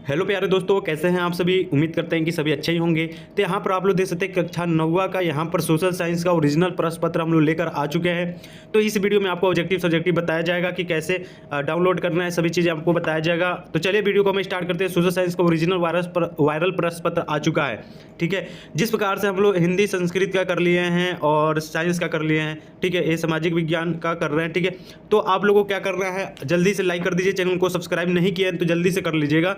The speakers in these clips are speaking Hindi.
हेलो प्यारे दोस्तों, कैसे हैं आप सभी। उम्मीद करते हैं कि सभी अच्छे ही होंगे। तो यहाँ पर आप लोग देख सकते हैं कक्षा 9 का यहाँ पर सोशल साइंस का ओरिजिनल प्रश्न पत्र हम लोग लेकर आ चुके हैं। तो इस वीडियो में आपको ऑब्जेक्टिव सब्जेक्टिव बताया जाएगा कि कैसे डाउनलोड करना है, सभी चीज़ें आपको बताया जाएगा। तो चलिए वीडियो को हम स्टार्ट करते हैं। सोशल साइंस का ओरिजिनल वायरल प्रश्न पत्र आ चुका है, ठीक है। जिस प्रकार से हम लोग हिंदी संस्कृत का कर लिए हैं और साइंस का कर लिए हैं, ठीक है, ये सामाजिक विज्ञान का कर रहे हैं, ठीक है। तो आप लोगों को क्या करना है, जल्दी से लाइक कर दीजिए। चैनल को सब्सक्राइब नहीं किया है तो जल्दी से कर लीजिएगा।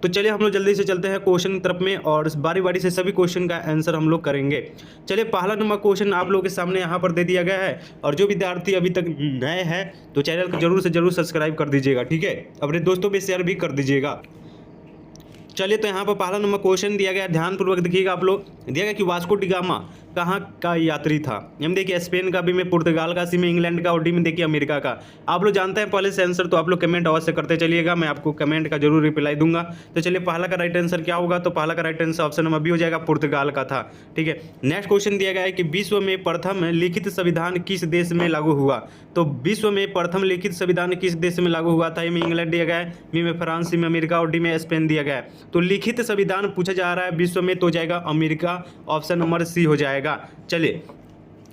तो चलिए हम लोग जल्दी से चलते हैं क्वेश्चन की तरफ में और बारी बारी से सभी क्वेश्चन का आंसर हम लोग करेंगे। चलिए पहला नंबर क्वेश्चन आप लोगों के सामने यहाँ पर दे दिया गया है। और जो विद्यार्थी अभी तक नए हैं तो चैनल को जरूर से जरूर सब्सक्राइब कर दीजिएगा, ठीक है। अपने दोस्तों में शेयर भी कर दीजिएगा। चलिए तो यहाँ पर पहला नंबर क्वेश्चन दिया गया, ध्यानपूर्वक देखिएगा आप लोग। दिया गया कि वास्को डी गामा कहाँ का यात्री था। हम देखिए स्पेन का, बी में पुर्तगाल का, सी में इंग्लैंड का और डी में देखिए अमेरिका का। आप लोग जानते हैं पहले से आंसर, तो आप लोग कमेंट अवश्य करते चलिएगा, मैं आपको कमेंट का जरूर रिप्लाई दूंगा। तो चलिए पहला का राइट आंसर क्या होगा, तो पहला का right answer option number B हो जाएगा, पुर्तगाल का था, ठीक है। नेक्स्ट क्वेश्चन दिया गया है कि विश्व में प्रथम लिखित संविधान किस देश में लागू हुआ। तो विश्व में प्रथम लिखित संविधान किस देश में लागू हुआ था। ए में इंग्लैंड दिया गया है, बी में फ्रांस, सी में अमेरिका और डी में स्पेन दिया गया है। तो लिखित संविधान पूछा जा रहा है विश्व में, तो जाएगा अमेरिका, ऑप्शन नंबर सी हो जाएगा। चलिए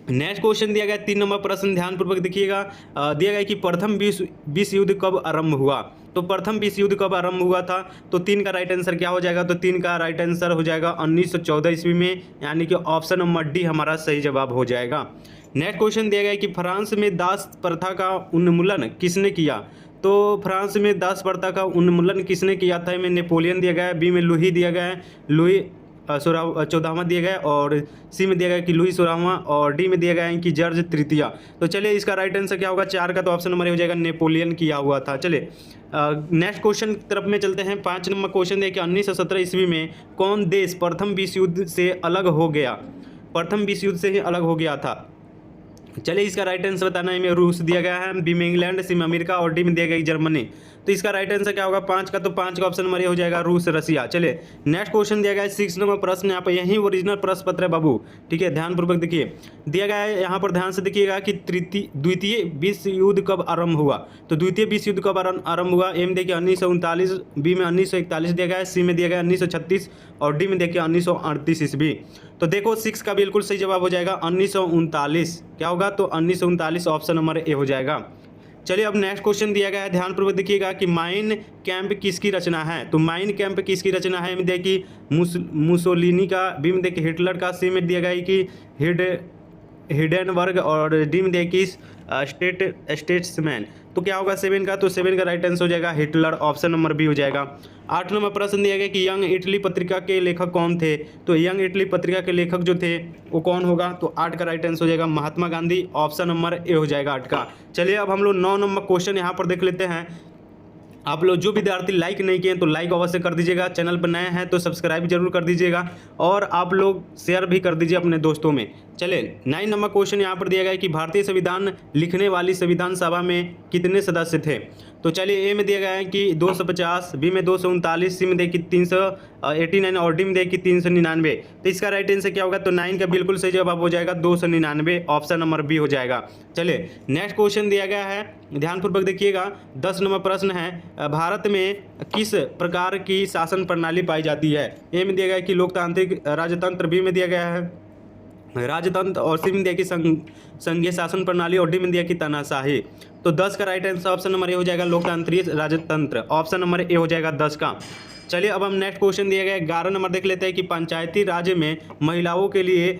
नेक्स्ट क्वेश्चन दिया गया 3 नंबर प्रश्न, ध्यानपूर्वक देखिएगा। दिया गया कि प्रथम विश्व युद्ध कब आरंभ हुआ। तो प्रथम विश्व युद्ध कब आरंभ हुआ था, तो 3 का राइट आंसर क्या हो जाएगा, तो 3 का राइट आंसर हो जाएगा 1914 ईस्वी में, यानी कि ऑप्शन नंबर डी हमारा सही जवाब हो जाएगा। नेक्स्ट क्वेश्चन दिया गया कि फ्रांस में दास प्रथा का उन्मूलन किसने किया। तो फ्रांस में दास प्रथा का उन्मूलन किसने किया था। में नेपोलियन दिया गया है, बी में लुई दिया गया है, लुई 14वां दिया गया है, और सी में दिया गया कि लुई 16वां, और डी में दिया गया है कि जॉर्ज तृतीया। तो चलिए इसका राइट आंसर क्या होगा, 4 का, तो ऑप्शन नंबर हो जाएगा नेपोलियन किया हुआ था। चलिए नेक्स्ट क्वेश्चन की तरफ में चलते हैं। 5 नंबर क्वेश्चन दिया कि 1917 ईस्वी में कौन देश प्रथम विश्व युद्ध से अलग हो गया। प्रथम विश्व युद्ध से ही अलग हो गया था। चलिए इसका राइट आंसर बताना है। में रूस दिया गया है, बी में इंग्लैंड, सी में अमेरिका और डी में दिया गया जर्मनी। तो इसका राइट आंसर क्या होगा, 5 का, तो 5 का ऑप्शन नंबर हो जाएगा रूस, रसिया। चलिए नेक्स्ट क्वेश्चन दिया गया है 6 नंबर प्रश्न, यहाँ पर यही ओरिजिनल प्रश्न पत्र है बाबू, ठीक है। ध्यानपूर्वक देखिए, दिया गया है यहाँ पर ध्यान से देखिएगा कि द्वितीय विश्व युद्ध कब आरंभ हुआ। तो द्वितीय विश्व युद्ध कब आरंभ हुआ। ए में देखिए 1939, बी में 1941 दिया गया है, सी में दिया गया 1936 और डी में देखिए 1938 ईस्वी। तो देखो 6 का बिल्कुल सही जवाब हो जाएगा 1939। क्या होगा, तो 1939 ऑप्शन नंबर ए हो जाएगा। चलिए अब नेक्स्ट क्वेश्चन दिया गया है, ध्यानपूर्वक देखिएगा कि माइन कैंप किसकी रचना है। तो माइन कैंप किसकी रचना है। में देखिए मुसोलिनी का, बी में देखिए हिटलर का, सी में दिया गया है कि हिडेनबर्ग और डी में देखिए स्टेट्समैन। तो क्या होगा 7 का, तो 7 का राइट आंसर हो जाएगा हिटलर, ऑप्शन नंबर बी हो जाएगा। 8 नंबर प्रश्न दिया गया कि यंग इटली पत्रिका के लेखक कौन थे। तो यंग इटली पत्रिका के लेखक जो थे वो कौन होगा, तो 8 का राइट आंसर हो जाएगा Mahatma Gandhi, option number A हो जाएगा 8 का। चलिए अब हम लोग 9 नंबर क्वेश्चन यहाँ पर देख लेते हैं। आप लोग जो विद्यार्थी लाइक नहीं किए तो लाइक अवश्य कर दीजिएगा, चैनल पर नए हैं तो सब्सक्राइब जरूर कर दीजिएगा और आप लोग शेयर भी कर दीजिए अपने दोस्तों में। चलिए 9 नंबर क्वेश्चन यहाँ पर दिया गया है कि भारतीय संविधान लिखने वाली संविधान सभा में कितने सदस्य थे। तो चलिए ए में दिया गया है कि 250, बी में 239, सी में देखिए 389 और डी में देखिए 399। तो इसका राइट आंसर क्या होगा, तो 9 का बिल्कुल सही जवाब हो जाएगा 299, ऑप्शन नंबर बी हो जाएगा। चलिए नेक्स्ट क्वेश्चन दिया गया है, ध्यानपूर्वक देखिएगा। 10 नंबर प्रश्न है, भारत में किस प्रकार की शासन प्रणाली पाई जाती है। ए में दिया गया है कि लोकतांत्रिक राजतंत्र, बी में दिया गया है राजतंत्र और सी में दिया कि संघीय शासन प्रणाली और डी में दिया कि तानाशाही। तो 10 का right answer option number A हो जाएगा लोकतांत्रिक राजतंत्र, ऑप्शन नंबर ए हो जाएगा 10 का। चलिए अब हम नेक्स्ट क्वेश्चन दिया गया 11 नंबर देख लेते हैं कि पंचायती राज्य में महिलाओं के लिए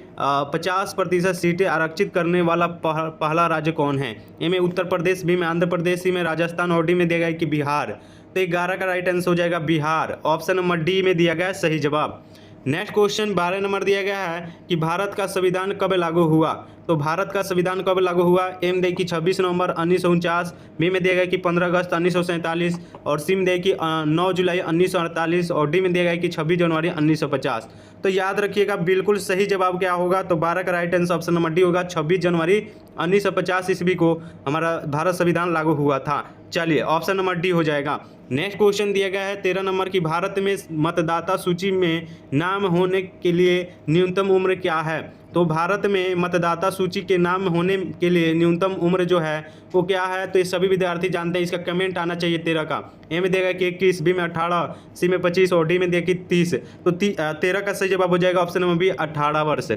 50% सीटें आरक्षित करने वाला पहला राज्य कौन है। ए में उत्तर प्रदेश, बी में आंध्र प्रदेश, सी में राजस्थान और डी में दिया गया कि बिहार। तो 11 का राइट आंसर हो जाएगा बिहार, ऑप्शन नंबर डी में दिया गया सही जवाब। नेक्स्ट क्वेश्चन 12 नंबर दिया गया है कि भारत का संविधान कब लागू हुआ। तो भारत का संविधान कब लागू हुआ। ए में देखिए 26 नवंबर 1949, बी में दिया गया कि 15 अगस्त 1947 और सी में देखिए 9 जुलाई 1948 और डी में दिया गया कि 26 जनवरी 1950। तो याद रखिएगा बिल्कुल सही जवाब क्या होगा, तो 12 का right answer option number D होगा, 26 जनवरी 1950 ईस्वी को हमारा भारत संविधान लागू हुआ था। चलिए ऑप्शन नंबर डी हो जाएगा। नेक्स्ट क्वेश्चन दिया गया है 13 नंबर की, भारत में मतदाता सूची में नाम होने के लिए न्यूनतम उम्र क्या है। तो भारत में मतदाता सूची के नाम होने के लिए न्यूनतम उम्र जो है वो क्या है, तो ये सभी विद्यार्थी जानते हैं। इसका कमेंट आना चाहिए 13 का। ए में देगा कि 21, बी में 18, सी में 25 और डी में देगा कि 30। तो 13 का सही जवाब हो जाएगा ऑप्शन नंबर बी 18 वर्ष।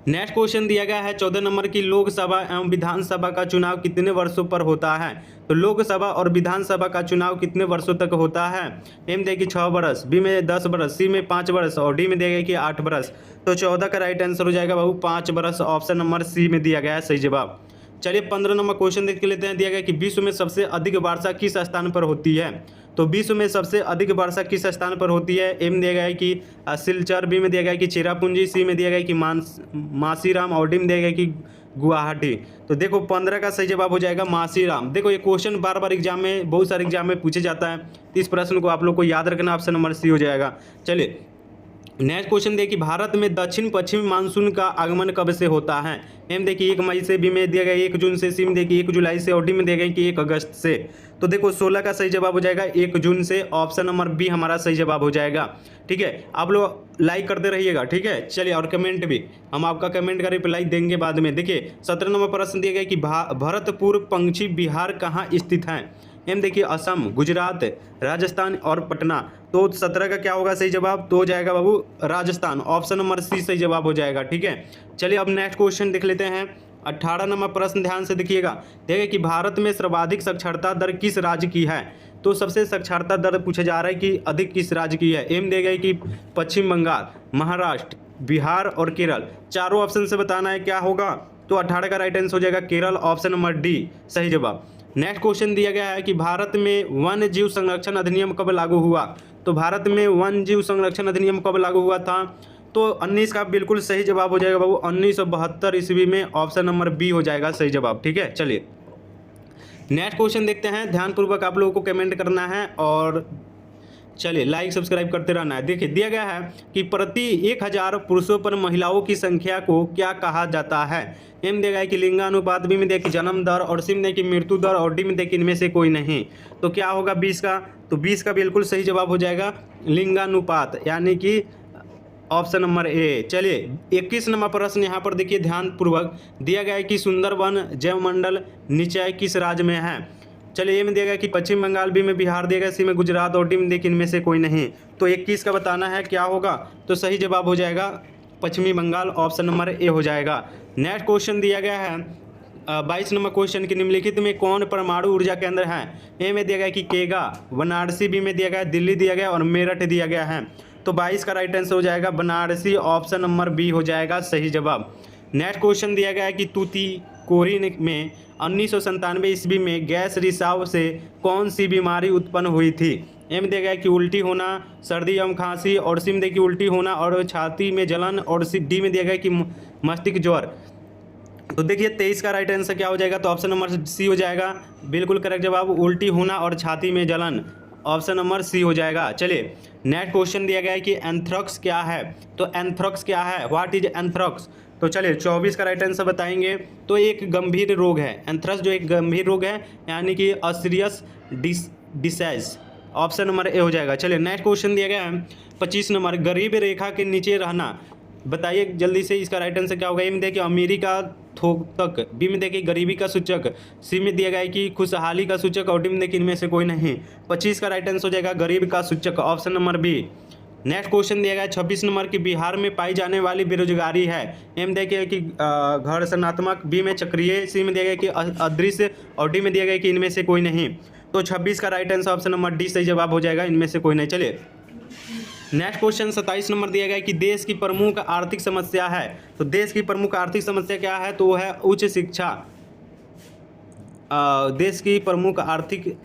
नेक्स्ट क्वेश्चन दिया गया है 14 नंबर की, लोकसभा एवं विधानसभा का चुनाव कितने वर्षों पर होता है। तो लोकसभा और विधानसभा का चुनाव कितने वर्षों तक होता है। ए में देगी 6 वर्ष, बी में 10 वर्ष, सी में 5 वर्ष और डी में देगा कि 8 वर्ष। तो 14 का राइट आंसर हो जाएगा बाबू 5 वर्ष, ऑप्शन नंबर सी में दिया गया है सही जवाब। चलिए 15 नंबर क्वेश्चन देख लेते हैं। दिया गया कि विश्व में सबसे अधिक वर्षा किस स्थान पर होती है। तो विश्व में सबसे अधिक वर्षा किस स्थान पर होती है। ए में दिया गया है कि सिलचर, बी में दिया गया है कि चेरापूंजी, सी में दिया गया है कि मासीराम और डी में दिया गया है कि गुवाहाटी। तो देखो 15 का सही जवाब हो जाएगा मासीराम। देखो ये क्वेश्चन बार बार एग्जाम में, बहुत सारे एग्जाम में पूछे जाता है, तो इस प्रश्न को आप लोग को याद रखना, ऑप्शन नंबर सी हो जाएगा। चलिए नेक्स्ट क्वेश्चन देखिए, भारत में दक्षिण पश्चिमी मानसून का आगमन कब से होता है। एम देखिए 1 मई से, बी में दिया गया 1 जून से, सी में देखिए 1 जुलाई से और डी में दिया गया कि 1 अगस्त से। तो देखो 16 का सही जवाब हो जाएगा 1 जून से, ऑप्शन नंबर बी हमारा सही जवाब हो जाएगा। ठीक है, आप लोग लाइक करते रहिएगा। ठीक है, चलिए और कमेंट भी, हम आपका कमेंट का रिप्लाई देंगे बाद में। देखिए 17 नंबर प्रश्न दिया गया कि भरतपुर पंक्षी विहार कहाँ स्थित है। एम देखिए असम, गुजरात, राजस्थान और पटना। तो 17 का क्या होगा सही जवाब, तो हो जाएगा बाबू राजस्थान, ऑप्शन नंबर सी सही जवाब हो जाएगा। ठीक है, चलिए अब नेक्स्ट क्वेश्चन देख लेते हैं। 18 नंबर प्रश्न ध्यान से देखिएगा। देखिए कि भारत में सर्वाधिक साक्षरता दर किस राज्य की है। तो सबसे साक्षरता दर पूछा जा रहा है कि अधिक किस राज्य की है। एम देगा कि पश्चिम बंगाल, महाराष्ट्र, बिहार और केरल। चारों ऑप्शन से बताना है क्या होगा। तो 18 का राइट आंसर हो जाएगा केरल, ऑप्शन नंबर डी सही जवाब। नेक्स्ट क्वेश्चन दिया गया है कि भारत में वन्य जीव संरक्षण अधिनियम कब लागू हुआ। तो भारत में वन्य जीव संरक्षण अधिनियम कब लागू हुआ था। तो 19 का बिल्कुल सही जवाब हो जाएगा बाबू 1972 ईस्वी में, ऑप्शन नंबर बी हो जाएगा सही जवाब। ठीक है, चलिए नेक्स्ट क्वेश्चन देखते हैं। ध्यानपूर्वक आप लोगों को कमेंट करना है और चलिए लाइक सब्सक्राइब करते रहना है। देखिए दिया गया है कि प्रति 1000 पुरुषों पर महिलाओं की संख्या को क्या कहा जाता है। एम देगा है कि लिंगानुपात, बी में देखिए जन्म दर और सी में देखिए मृत्यु दर और डी में देखिए इनमें से कोई नहीं। तो क्या होगा 20 का, तो 20 का बिल्कुल सही जवाब हो जाएगा लिंगानुपात, यानी कि ऑप्शन नंबर ए। चलिए 21 नंबर प्रश्न यहाँ पर देखिए ध्यानपूर्वक। दिया गया है कि सुंदरवन जैवमंडल निचय किस राज्य में है। चलिए ए में दिया गया कि पश्चिम बंगाल, बी में बिहार दिया गया, सी में गुजरात और डी में देखिए इनमें से कोई नहीं। तो 21 का बताना है क्या होगा, तो सही जवाब हो जाएगा पश्चिमी बंगाल, ऑप्शन नंबर ए हो जाएगा। नेक्स्ट क्वेश्चन दिया गया है 22 नंबर क्वेश्चन की, निम्नलिखित में कौन परमाणु ऊर्जा केंद्र है। ए में दिया गया कि केगा, बनारसी, बी में दिया गया दिल्ली दिया गया और मेरठ दिया गया है। तो 22 का राइट आंसर हो जाएगा बनारसी, ऑप्शन नंबर बी हो जाएगा सही जवाब। नेक्स्ट क्वेश्चन दिया गया है कि तूतीकोरिन में 1997 ईस्वी में गैस रिसाव से कौन सी बीमारी उत्पन्न हुई थी। एम दिया गया कि उल्टी होना, सर्दी एवं खांसी और सी में देखिए उल्टी होना और छाती में जलन और डी में दिया गया कि मस्तिष्क ज्वर। तो देखिए 23 का राइट आंसर क्या हो जाएगा, तो ऑप्शन नंबर सी हो जाएगा बिल्कुल करेक्ट जवाब, उल्टी होना और छाती में जलन, ऑप्शन नंबर सी हो जाएगा। चलिए नेक्स्ट क्वेश्चन दिया गया है कि एंथ्रेक्स क्या है। तो एंथ्रेक्स क्या है, व्हाट इज एंथ्रेक्स। तो चलिए 24 का राइट आंसर बताएंगे। तो एक गंभीर रोग है एंथ्रेक्स, जो एक गंभीर रोग है यानी कि serious disease, option number A हो जाएगा। चलिए नेक्स्ट क्वेश्चन दिया गया है 25 नंबर, गरीब रेखा के नीचे रहना। बताइए जल्दी से इसका राइट आंसर क्या होगा। ए में देखिए अमीरी का थोक, बी में देखिए गरीबी का सूचक, सी में दिया गया है कि खुशहाली का सूचक और डी में देखिए इनमें से कोई नहीं। 25 का राइट आंसर हो जाएगा गरीब का सूचक, option number B. Next question दिया गया है 26 नंबर की, बिहार में पाई जाने वाली बेरोजगारी है। एम देखिए कि घर्षणात्मक, बी में चक्रीय, सी में दिया गया कि अदृश्य और डी में दिया गया कि इनमें से कोई नहीं। तो 26 का right answer option number D सही जवाब हो जाएगा, इनमें से कोई नहीं। चलिए नेक्स्ट क्वेश्चन 27 नंबर दिया गया है कि देश की प्रमुख आर्थिक समस्या है। तो देश की प्रमुख आर्थिक समस्या क्या है, तो वो है उच्च शिक्षा। देश की प्रमुख आर्थिक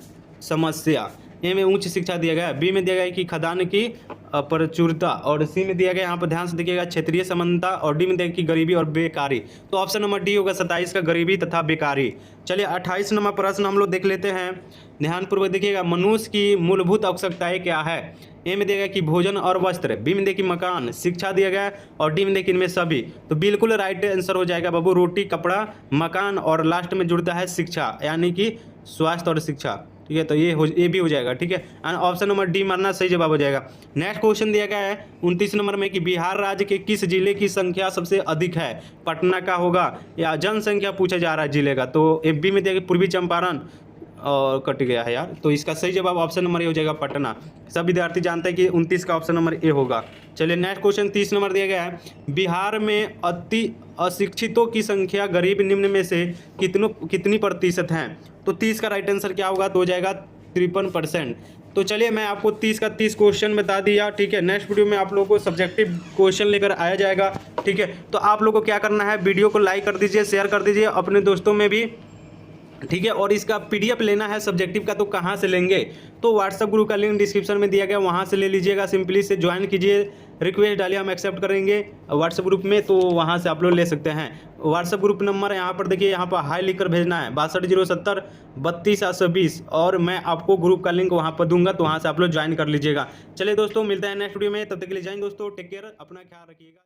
समस्या, ए में उच्च शिक्षा दिया गया है, बी में दिया गया है कि खदान की प्रचुरता और सी में दिया गया यहाँ पर ध्यान से देखिएगा क्षेत्रीय समानता और डी में दिया कि गरीबी और बेकारी। तो ऑप्शन नंबर डी होगा 27 का गरीबी तथा बेकारी। चलिए 28 नंबर प्रश्न हम लोग देख लेते हैं, ध्यानपूर्वक देखिएगा। मनुष्य की मूलभूत आवश्यकताएं क्या है। ए में दिया गया कि भोजन और वस्त्र, बी में देखिए मकान, शिक्षा दिया गया और डी में देखिए इनमें सभी। तो बिल्कुल राइट आंसर हो जाएगा बाबू रोटी, कपड़ा, मकान और लास्ट में जुड़ता है शिक्षा, यानी कि स्वास्थ्य और शिक्षा, ठीक है, तो ये भी हो जाएगा, ठीक है। एंड ऑप्शन नंबर डी मारना सही जवाब हो जाएगा। नेक्स्ट क्वेश्चन दिया गया है 29 नंबर में कि बिहार राज्य के किस जिले की संख्या सबसे अधिक है, पटना का होगा या जनसंख्या पूछा जा रहा है जिले का, तो एमपी में दिया गया पूर्वी चंपारण और कट गया है यार, तो इसका सही जवाब ऑप्शन नंबर ए हो जाएगा पटना। सब विद्यार्थी जानते हैं कि 29 का ऑप्शन नंबर ए होगा। चलिए नेक्स्ट क्वेश्चन 30 नंबर दिया गया है, बिहार में अति अशिक्षितों की संख्या गरीब निम्न में से कितनी प्रतिशत हैं, तो 30 का राइट आंसर क्या होगा, तो हो जाएगा 53%। तो चलिए मैं आपको 30 का 30 क्वेश्चन बता दिया, ठीक है। नेक्स्ट वीडियो में आप लोगों को सब्जेक्टिव क्वेश्चन लेकर आया जाएगा, ठीक है। तो आप लोगों को क्या करना है, वीडियो को लाइक कर दीजिए, शेयर कर दीजिए अपने दोस्तों में भी, ठीक है। और इसका पीडीएफ लेना है सब्जेक्टिव का, तो कहाँ से लेंगे, तो व्हाट्सएप ग्रुप का लिंक डिस्क्रिप्शन में दिया गया, वहाँ से ले लीजिएगा, सिंपली से ज्वाइन कीजिए, रिक्वेस्ट डालिए, हम एक्सेप्ट करेंगे व्हाट्सएप ग्रुप में, तो वहाँ से आप लोग ले सकते हैं। व्हाट्सएप ग्रुप नंबर यहाँ पर देखिए, यहाँ पर हाई लिखकर भेजना है 62 070 32 820, और मैं आपको ग्रुप का लिंक वहाँ पर दूंगा, तो वहाँ से आप लोग ज्वाइन कर लीजिएगा। चलिए दोस्तों, मिलते हैं नेक्स्ट वीडियो में, तब तक के लिए जय हिंद दोस्तों, टेक केयर, अपना ख्याल रखिएगा।